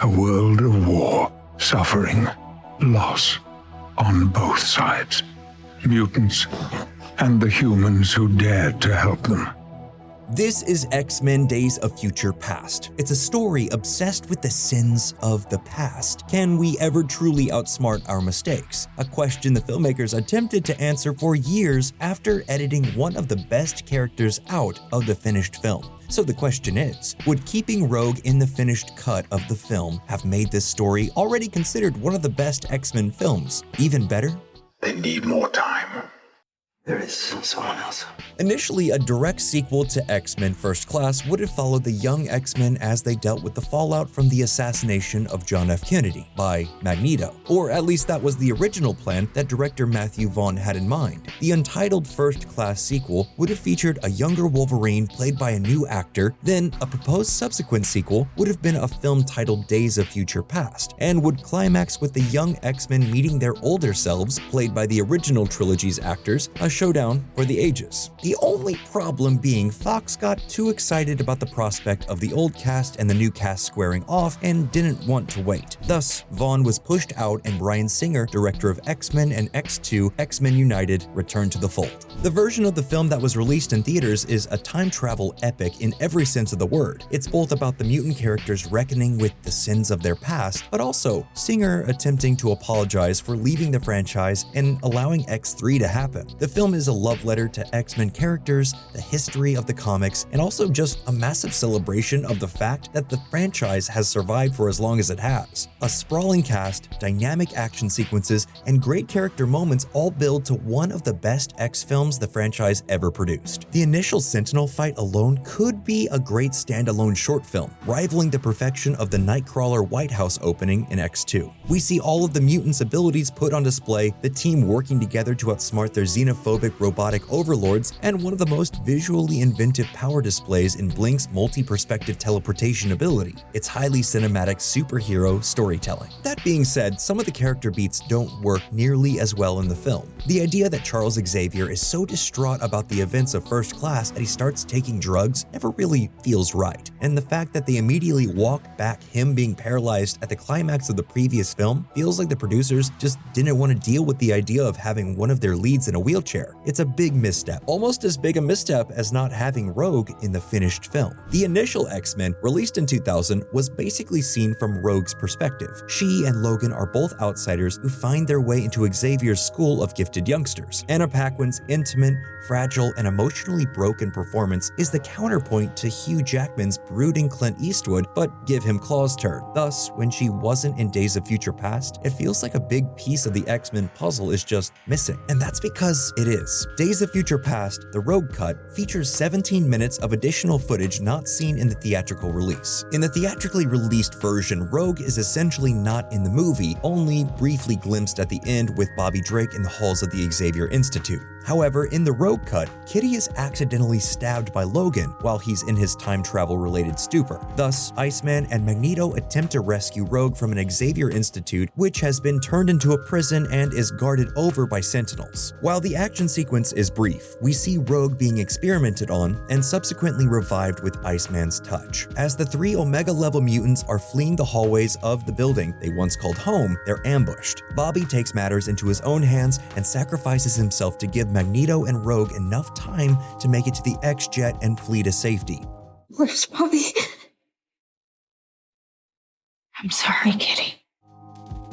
A world of war, suffering, loss on both sides. Mutants and the humans who dared to help them. This is X-Men Days of Future Past. It's a story obsessed with the sins of the past. Can we ever truly outsmart our mistakes? A question the filmmakers attempted to answer for years after editing one of the best characters out of the finished film. So the question is, would keeping Rogue in the finished cut of the film have made this story, already considered one of the best X-Men films, even better? They need more time. There is someone else. Initially, a direct sequel to X-Men First Class would have followed the young X-Men as they dealt with the fallout from the assassination of John F. Kennedy by Magneto. Or at least that was the original plan that director Matthew Vaughn had in mind. The untitled First Class sequel would have featured a younger Wolverine played by a new actor, then a proposed subsequent sequel would have been a film titled Days of Future Past, and would climax with the young X-Men meeting their older selves, played by the original trilogy's actors, a showdown for the ages. The only problem being Fox got too excited about the prospect of the old cast and the new cast squaring off and didn't want to wait. Thus, Vaughn was pushed out and Bryan Singer, director of X-Men and X2, X-Men United, returned to the fold. The version of the film that was released in theaters is a time travel epic in every sense of the word. It's both about the mutant characters reckoning with the sins of their past, but also Singer attempting to apologize for leaving the franchise and allowing X3 to happen. The film is a love letter to X-Men characters, the history of the comics, and also just a massive celebration of the fact that the franchise has survived for as long as it has. A sprawling cast, dynamic action sequences, and great character moments all build to one of the best X films the franchise ever produced. The initial Sentinel fight alone could be a great standalone short film, rivaling the perfection of the Nightcrawler White House opening in X2. We see all of the mutants' abilities put on display, the team working together to outsmart their xenophobic robotic overlords, and one of the most visually inventive power displays in Blink's multi-perspective teleportation ability. It's highly cinematic superhero storytelling. That being said, some of the character beats don't work nearly as well in the film. The idea that Charles Xavier is so distraught about the events of First Class that he starts taking drugs never really feels right. And the fact that they immediately walk back him being paralyzed at the climax of the previous film feels like the producers just didn't want to deal with the idea of having one of their leads in a wheelchair. It's a big misstep, almost as big a misstep as not having Rogue in the finished film. The initial X-Men, released in 2000, was basically seen from Rogue's perspective. She and Logan are both outsiders who find their way into Xavier's school of gifted youngsters. Anna Paquin's intimate, fragile, and emotionally broken performance is the counterpoint to Hugh Jackman's brooding Clint Eastwood, but give him Claw's turn. Thus, when she wasn't in Days of Future Past, it feels like a big piece of the X-Men puzzle is just missing. And that's because it is. Days of Future Past, the Rogue Cut, features 17 minutes of additional footage not seen in the theatrical release. In the theatrically released version, Rogue is essentially not in the movie, only briefly glimpsed at the end with Bobby Drake in the halls of the Xavier Institute. However, in the Rogue Cut, Kitty is accidentally stabbed by Logan while he's in his time travel-related stupor. Thus, Iceman and Magneto attempt to rescue Rogue from an Xavier Institute, which has been turned into a prison and is guarded over by Sentinels. While the action sequence is brief, we see Rogue being experimented on and subsequently revived with Iceman's touch. As the three Omega-level mutants are fleeing the hallways of the building they once called home, they're ambushed. Bobby takes matters into his own hands and sacrifices himself to give Magneto and Rogue enough time to make it to the X-Jet and flee to safety. Where's Bobby? I'm sorry, Kitty.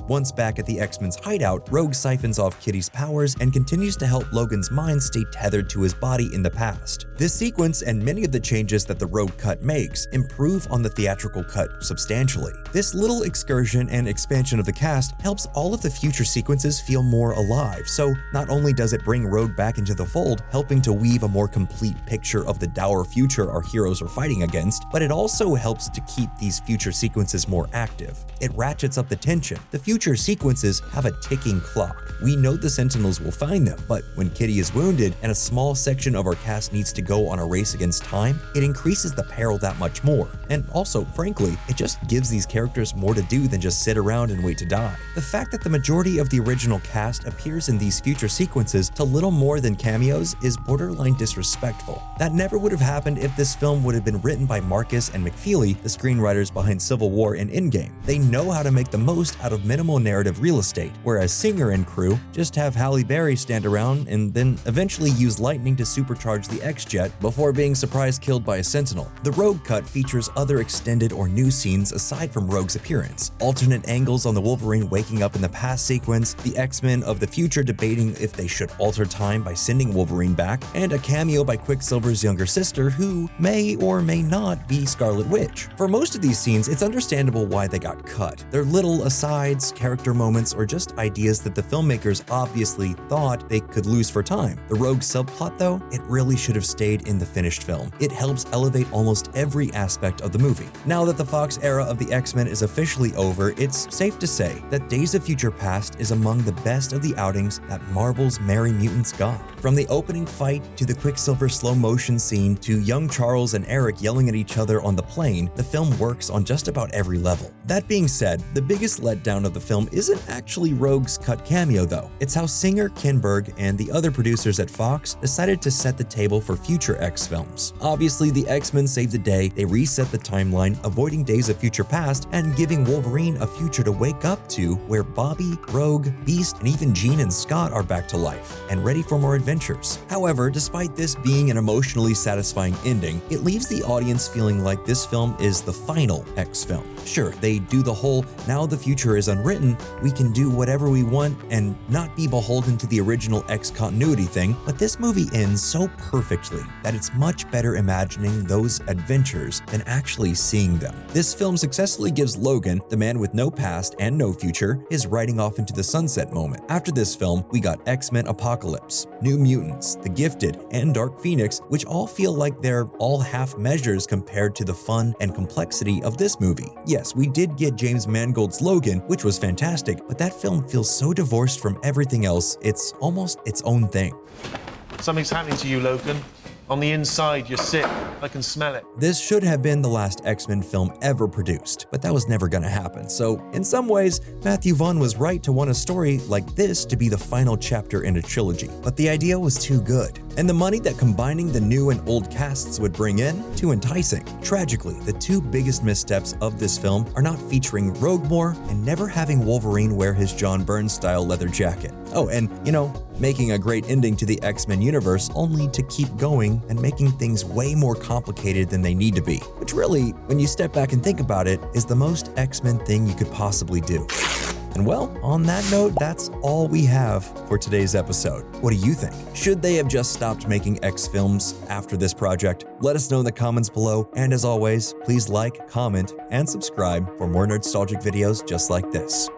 Once back at the X-Men's hideout, Rogue siphons off Kitty's powers and continues to help Logan's mind stay tethered to his body in the past. This sequence and many of the changes that the Rogue Cut makes improve on the theatrical cut substantially. This little excursion and expansion of the cast helps all of the future sequences feel more alive, so not only does it bring Rogue back into the fold, helping to weave a more complete picture of the dour future our heroes are fighting against, but it also helps to keep these future sequences more active. It ratchets up the tension. The future sequences have a ticking clock. We know the Sentinels will find them, but when Kitty is wounded and a small section of our cast needs to go on a race against time, it increases the peril that much more. And also, frankly, it just gives these characters more to do than just sit around and wait to die. The fact that the majority of the original cast appears in these future sequences to little more than cameos is borderline disrespectful. That never would have happened if this film would have been written by Marcus and McFeely, the screenwriters behind Civil War and Endgame. They know how to make the most out of minimal narrative real estate, whereas Singer and crew just have Halle Berry stand around and then eventually use lightning to supercharge the X-Jet before being surprise killed by a Sentinel. The Rogue cut features other extended or new scenes aside from Rogue's appearance, alternate angles on the Wolverine waking up in the past sequence, the X-Men of the future debating if they should alter time by sending Wolverine back, and a cameo by Quicksilver's younger sister who may or may not be Scarlet Witch. For most of these scenes, it's understandable why they got cut. They're little asides, character moments, or just ideas that the filmmakers obviously thought they could lose for time. The Rogue subplot, though, it really should have stayed in the finished film. It helps elevate almost every aspect of the movie. Now that the Fox era of the X-Men is officially over, it's safe to say that Days of Future Past is among the best of the outings that Marvel's Merry Mutants got. From the opening fight to the Quicksilver slow motion scene to young Charles and Eric yelling at each other on the plane, the film works on just about every level. That being said, the biggest letdown of the film isn't actually Rogue's cut cameo though. It's how Singer, Kinberg, and the other producers at Fox decided to set the table for future X films. Obviously, the X-Men saved the day. They reset the timeline, avoiding Days of Future Past and giving Wolverine a future to wake up to where Bobby, Rogue, Beast, and even Jean and Scott are back to life and ready for more adventures. However, despite this being an emotionally satisfying ending, it leaves the audience feeling like this film is the final X film. Sure, they do the whole, now the future is unwritten, we can do whatever we want and not be beholden to the original X continuity thing, but this movie ends so perfectly that it's much better imagining those adventures than actually seeing them. This film successfully gives Logan, the man with no past and no future, his riding off into the sunset moment. After this film, we got X-Men Apocalypse, New Mutants, The Gifted, and Dark Phoenix, which all feel like they're all half measures compared to the fun and complexity of this movie. Yes, we did get James Mangold's Logan, which was fantastic, but that film feels so divorced from everything else, it's almost its own thing. Something's happening to you, Logan. On the inside, you're sick. I can smell it. This should have been the last X-Men film ever produced, but that was never gonna happen. So, in some ways, Matthew Vaughn was right to want a story like this to be the final chapter in a trilogy. But the idea was too good, and the money that combining the new and old casts would bring in, too enticing. Tragically, the two biggest missteps of this film are not featuring Rogue more and never having Wolverine wear his John Byrne-style leather jacket. Oh, and, making a great ending to the X-Men universe only to keep going and making things way more complicated than they need to be, which really, when you step back and think about it, is the most X-Men thing you could possibly do. And well, on that note, that's all we have for today's episode. What do you think? Should they have just stopped making X films after this project? Let us know in the comments below, and as always, please like, comment, and subscribe for more Nerdstalgic videos just like this.